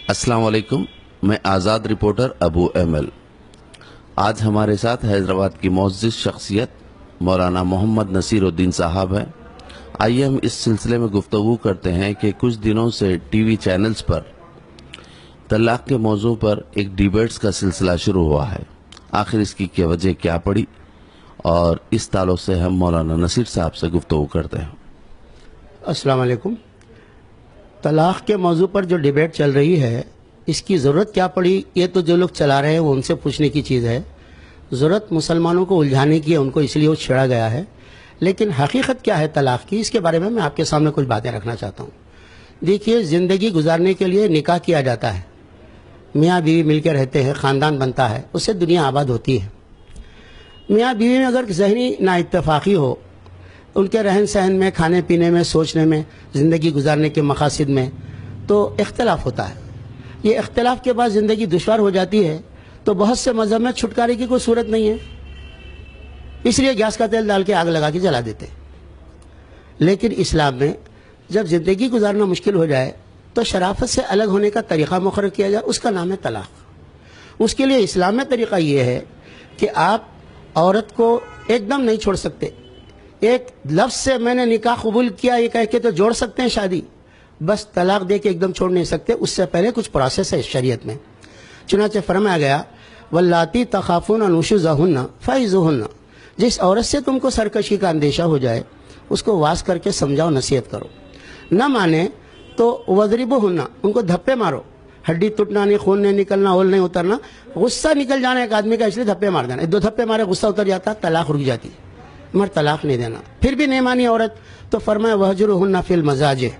अस्सलाम वालेकुम। मैं आज़ाद रिपोर्टर अबू एमल। आज हमारे साथ हैदराबाद की मुअज़्ज़िज़ शख्सियत मौलाना मोहम्मद नसीरुद्दीन साहब हैं। आइए हम इस सिलसिले में गुफ्तगू करते हैं कि कुछ दिनों से टीवी चैनल्स पर तलाक के मौजू पर एक डिबेट्स का सिलसिला शुरू हुआ है। आखिर इसकी क्या वजह क्या पड़ी, और इस ताल्लुक़ से हम मौलाना नसीर साहब से गुफ्तगू करते हैं। अस्सलाम वालेकुम। तलाक़ के मौजू पर जो डिबेट चल रही है, इसकी ज़रूरत क्या पड़ी, ये तो जो लोग चला रहे हैं वो उनसे पूछने की चीज़ है। ज़रूरत मुसलमानों को उलझाने की है, उनको इसलिए वो छेड़ा गया है। लेकिन हकीकत क्या है तलाक़ की, इसके बारे में मैं आपके सामने कुछ बातें रखना चाहता हूँ। देखिए, ज़िंदगी गुजारने के लिए निकाह किया जाता है, मियाँ बीवी मिलकर रहते हैं, ख़ानदान बनता है, उससे दुनिया आबाद होती है। मियाँ बीवी में अगर ज़हनी नाइत्तफ़ाक़ी हो, उनके रहन सहन में, खाने पीने में, सोचने में, ज़िंदगी गुजारने के मक़ासिद में, तो इख्तलाफ होता है। ये इख्तलाफ के बाद ज़िंदगी दुश्वार हो जाती है, तो बहुत से मज़हब में छुटकारे की कोई सूरत नहीं है, इसलिए गैस का तेल डाल के आग लगा के जला देते। लेकिन इस्लाम में जब ज़िंदगी गुजारना मुश्किल हो जाए तो शराफत से अलग होने का तरीक़ा मुक़र्रर किया जाए, उसका नाम है तलाक़। उसके लिए इस्लाम में तरीक़ा ये है कि आप औरत को एकदम नहीं छोड़ सकते। एक लफ्ज़ से मैंने निकाह कबूल किया ये कह के तो जोड़ सकते हैं शादी, बस तलाक दे के एकदम छोड़ नहीं सकते। उससे पहले कुछ प्रोसेस है शरीयत में। चुनांचे फरमाया गया, वल्लाती तखाफून नुशुज़हुन्ना फ़इज़ुहुन्ना, जिस औरत से तुमको सरकशी का अंदेशा हो जाए उसको वास करके समझाओ, नसीहत करो। न माने तो वज़रिबुहुन्ना, उनको धप्पे मारो। हड्डी टूटना नहीं, खून नहीं निकलना, होल नहीं उतरना, गुस्सा निकल जाना एक आदमी का, इसलिए धप्पे मार देना। 2 धप्पे मारे गुस्सा उतर जाता, तलाक रुक जाती, मगर तलाक नहीं देना। फिर भी नहीं मानी औरत तो फरमाया वहजुरुहुन्ना फिल मजाजे,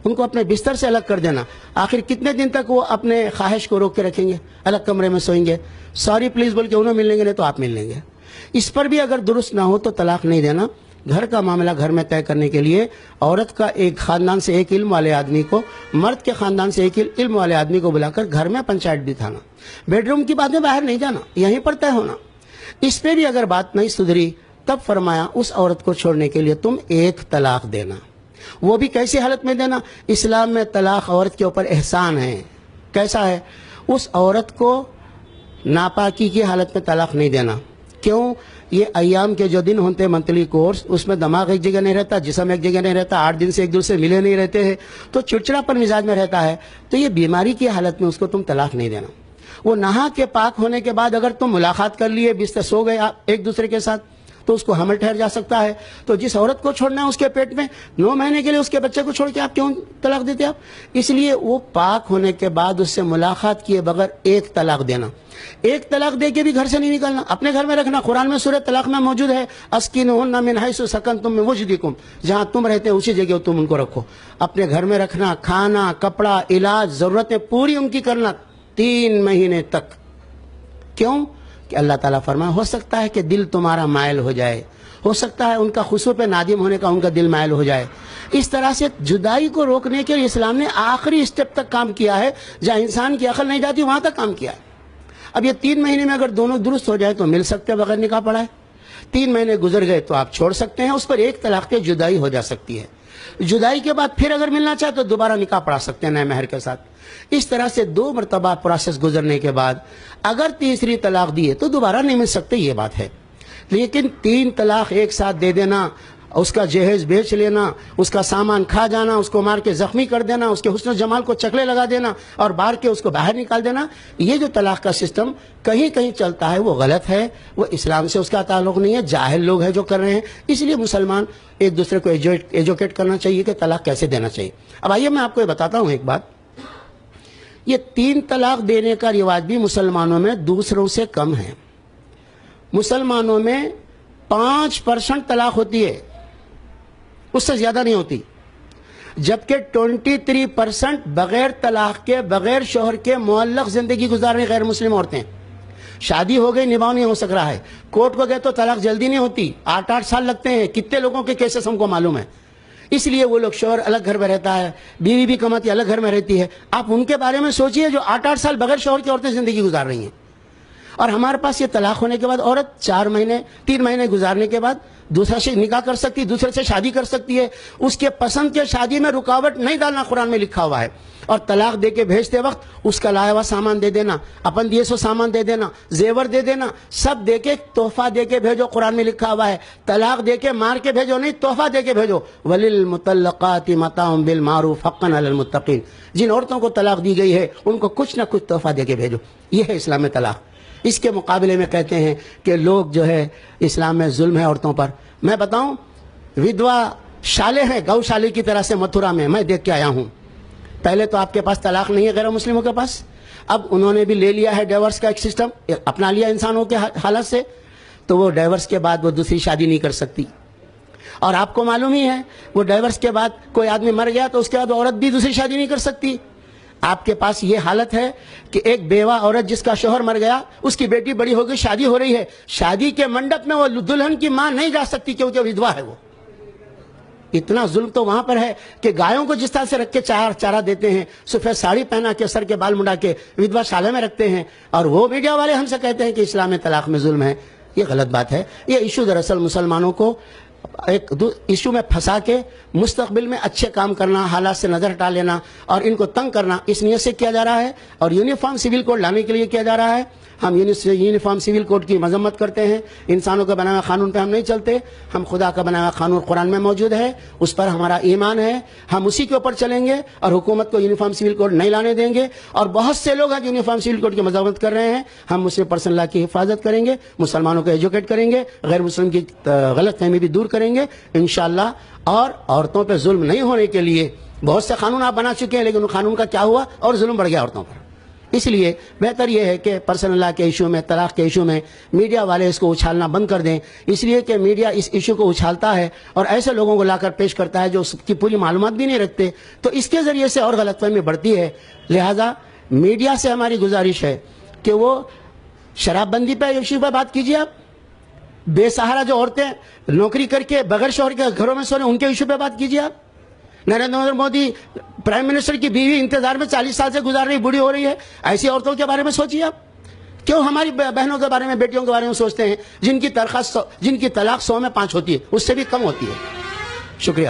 उनको अपने बिस्तर से अलग कर देना। आखिर कितने दिन तक वो अपने ख्वाहिश को रोक के रखेंगे, अलग कमरे में सोएंगे, सॉरी प्लीज़ बोल के उन्हें मिल लेंगे, नहीं तो आप मिल लेंगे। इस पर भी अगर दुरुस्त ना हो तो तलाक नहीं देना। घर का मामला घर में तय करने के लिए औरत का एक ख़ानदान से एक इल्म वाले आदमी को, मर्द के ख़ानदान से एक इल्म वाले आदमी को बुलाकर घर में पंचायत बिठाना। बेडरूम की बातें बाहर नहीं जाना, यहीं पर तय होना। इस पर भी अगर बात नहीं सुधरी तब फरमाया उस औरत को छोड़ने के लिए तुम एक तलाक देना। वो भी कैसी हालत में देना? इस्लाम में तलाक औरत के ऊपर एहसान है। कैसा है? उस औरत को नापाकी की हालत में तलाक नहीं देना। क्यों? ये अय्याम के जो दिन होते हैं मंथली कोर्स, उसमें दिमाग एक जगह नहीं रहता, जिस्म एक जगह नहीं रहता, 8 दिन से एक दूसरे मिले नहीं रहते हैं, तो चिड़चिड़ापन मिजाज में रहता है। तो ये बीमारी की हालत में उसको तुम तलाक नहीं देना। वो नहा के पाक होने के बाद अगर तुम मुलाकात कर लिए, बिस्तर सो गए आप एक दूसरे के साथ, तो उसको हमल ठहर जा सकता है। तो जिस औरत को छोड़ना है उसके पेट में 9 महीने के लिए उसके बच्चे को छोड़ के आप क्यों तलाक देते आप? इसलिए वो पाक होने के बाद उससे मुलाकात किए बगैर एक तलाक देना। एक तलाक दे के भी घर से नहीं निकलना, अपने घर में रखना। कुरान में सूरह तलाक में मौजूद है, अस्किनुहुन्ना मिन हैसु सकनतुम मिन वुजदिकुम, जहाँ तुम रहते हो उसी जगह तुम उनको रखो। अपने घर में रखना, खाना, कपड़ा, इलाज, ज़रूरतें पूरी उनकी करना 3 महीने तक। क्यों? कि अल्लाह ताला फरमाए हो सकता है कि दिल तुम्हारा मायल हो जाए, हो सकता है उनका खुशू पे नादिम होने का उनका दिल मायल हो जाए। इस तरह से जुदाई को रोकने के लिए इस्लाम ने आखिरी स्टेप तक काम किया है, जहाँ इंसान की अकल नहीं जाती वहाँ तक काम किया है। अब ये 3 महीने में अगर दोनों दुरुस्त हो जाए तो मिल सकते हैं बगैर निकाह पढ़ाए। 3 महीने गुजर गए तो आप छोड़ सकते हैं, उस पर एक तलाक के जुदाई हो जा सकती है। जुदाई के बाद फिर अगर मिलना चाहे तो दोबारा निकाह पढ़ा सकते हैं नए महर के साथ। इस तरह से 2 मरतबा प्रोसेस गुजरने के बाद अगर तीसरी तलाक दिए तो दोबारा नहीं मिल सकते, ये बात है। लेकिन 3 तलाक एक साथ दे देना, उसका जहेज बेच लेना, उसका सामान खा जाना, उसको मार के जख्मी कर देना, उसके हुस्न जमाल को चकले लगा देना और बाहर के उसको बाहर निकाल देना, ये जो तलाक का सिस्टम कहीं कहीं चलता है वो गलत है। वो इस्लाम से उसका ताल्लुक नहीं है, जाहिल लोग हैं जो कर रहे हैं। इसलिए मुसलमान एक दूसरे को एजुकेट करना चाहिए कि तलाक कैसे देना चाहिए। अब आइए मैं आपको ये बताता हूँ एक बात। ये 3 तलाक देने का रिवाज भी मुसलमानों में दूसरों से कम है। मुसलमानों में 5% तलाक होती है, उससे ज्यादा नहीं होती। जबकि 23% बगैर तलाक के, बगैर शोहर के मुअल्लक जिंदगी गुजार रही गैर मुस्लिम औरतें। शादी हो गई, निभाव नहीं हो सक रहा है, कोर्ट को गए तो तलाक जल्दी नहीं होती, 8-8 साल लगते हैं। कितने लोगों के केसेस हमको मालूम है। इसलिए वो लोग, शोहर अलग घर में रहता है, बीवी भी कमाती अलग घर में रहती है। आप उनके बारे में सोचिए जो 8-8 साल बगैर शोहर की औरतें जिंदगी गुजार रही हैं। और हमारे पास ये तलाक होने के बाद औरत 3 महीने गुजारने के बाद دوسرے سے نکاح کر سکتی ہے، دوسرے سے شادی کر سکتی ہے، اس کے پسند کے شادی میں رکاوٹ نہیں ڈالنا قرآن میں لکھا ہوا ہے. اور طلاق دے کے بھیجتے وقت اس کا لایا ہوا سامان دے دینا، اپن دیے سو سامان دے دینا، زیور دے دینا، سب دے کے تحفہ دے کے بھیجو. قرآن میں لکھا ہوا ہے طلاق دے کے مار کے بھیجو نہیں، تحفہ دے کے بھیجو. وَلِلْمُطَلَّقَاتِ مَتَاعٌ بِالْمَعْرُوفِ حَقًّا عَلَى الْمُتَّقِينَ. جن عورتوں کو طلاق دی گئی ہے ان کو کچھ نہ کچھ تحفہ دے کے بھیجو. یہ ہے اسلام میں طلاق. اس کے مقابلے میں کہتے ہیں کہ لوگ جو ہے اسلام میں ظلم ہے عورتوں پر. میں بتاؤں، ودوا شالے ہیں گو شالے کی طرح سے متھرا میں دیکھ کے آیا ہوں. پہلے تو آپ کے پاس طلاق نہیں ہے غیر مسلموں کے پاس، اب انہوں نے بھی لے لیا ہے ڈیورس کا ایک سسٹم، اپنا لیا انسانوں کے حالت سے، تو وہ ڈیورس کے بعد وہ دوسری شادی نہیں کر سکتی. اور آپ کو معلوم ہی ہے وہ ڈیورس کے بعد کوئی آدمی مر گیا تو اس کے بعد عورت بھی دوسری شادی نہیں کر سکتی. آپ کے پاس یہ حالت ہے کہ ایک بیوہ عورت جس کا شوہر مر گیا، اس کی بیٹی بڑی ہو گئی، شادی ہو رہی ہے، شادی کے منڈپ میں وہ دلہن کی ماں نہیں جا سکتی کیونکہ ودوا ہے. وہ اتنا ظلم تو وہاں پر ہے کہ گایوں کو جس طرح سے رکھ کے چارہ دیتے ہیں، سفید ساڑی پہنا کے سر کے بال منڈا کے ودوا شالے میں رکھتے ہیں، اور وہ میڈیا والے ہم سے کہتے ہیں کہ اسلام میں طلاق میں ظلم ہے. یہ غلط بات ہے. یہ ایشو دراصل مسلمانوں کو ایک ایشو میں پھنسا کے مستقبل میں اچھے کام کرنا، حالات سے نظر ہٹا لینا اور ان کو تنگ کرنا، اس نیت سے کیا جا رہا ہے. اور یونیفارم سول کوڈ لانے کے لیے کیا جا رہا ہے. ہم یونیفارم سول کوڈ کی مذمت کرتے ہیں. انسانوں کا بنایا ہوا قانون پہ ہم نہیں چلتے، ہم خدا کا بنایا ہوا قانون قرآن میں موجود ہے، اس پر ہمارا ایمان ہے، ہم اسی کے اوپر چلیں گے اور حکومت کو یونیفارم سول کوڈ نہیں لانے دیں گے. اور بہت سے لوگ ہیں یونیفارم سول کوڈ کی مذمت کر رہے ہیں. ہم مسلم پرسنل لا کی حفاظت کریں گے، مسلمانوں کو ایجوکیٹ کریں گے، غیر مسلم کی غلط فہمی بھی دور کریں گے انشاءاللہ. اور عورتوں پہ ظلم نہیں ہونے کے لیے بہت سے قانون آپ بنا چکے ہیں، لیکن ان قانون کا کیا ہوا اور ظلم بڑھ گیا عورتوں پر. اس لیے بہتر یہ ہے کہ پرسنل لا کے ایشو میں، طلاق کے ایشو میں میڈیا والے اس کو اچھالنا بند کر دیں. اس لیے کہ میڈیا اس ایشو کو اچھالتا ہے اور ایسے لوگوں کو لا کر پیش کرتا ہے جو اس کی پوری معلومات بھی نہیں رکھتے، تو اس کے ذریعے سے اور غلط فہمی بڑھتی ہے. لہذا میڈیا سے ہماری گزارش ہے کہ وہ شراب بندی پہ ایشو پہ بات کیجیے. آپ بے سہارا جو عورتیں نوکری کر کے بغیر شوہر کے گھروں میں سو رہے ہیں ان کے ایشو پہ بات کیجیے. آپ نریندر مودی پرائم منسٹر کی بیوی انتظار میں 40 سال سے گزار رہی، بوڑھی ہو رہی ہے، ایسی عورتوں کے بارے میں سوچیے. آپ کیوں ہماری بہنوں کے بارے میں، بیٹیوں کے بارے میں سوچتے ہیں جن کی طلاق 100 میں 5 ہوتی ہے، اس سے بھی کم ہوتی ہے. شکریہ.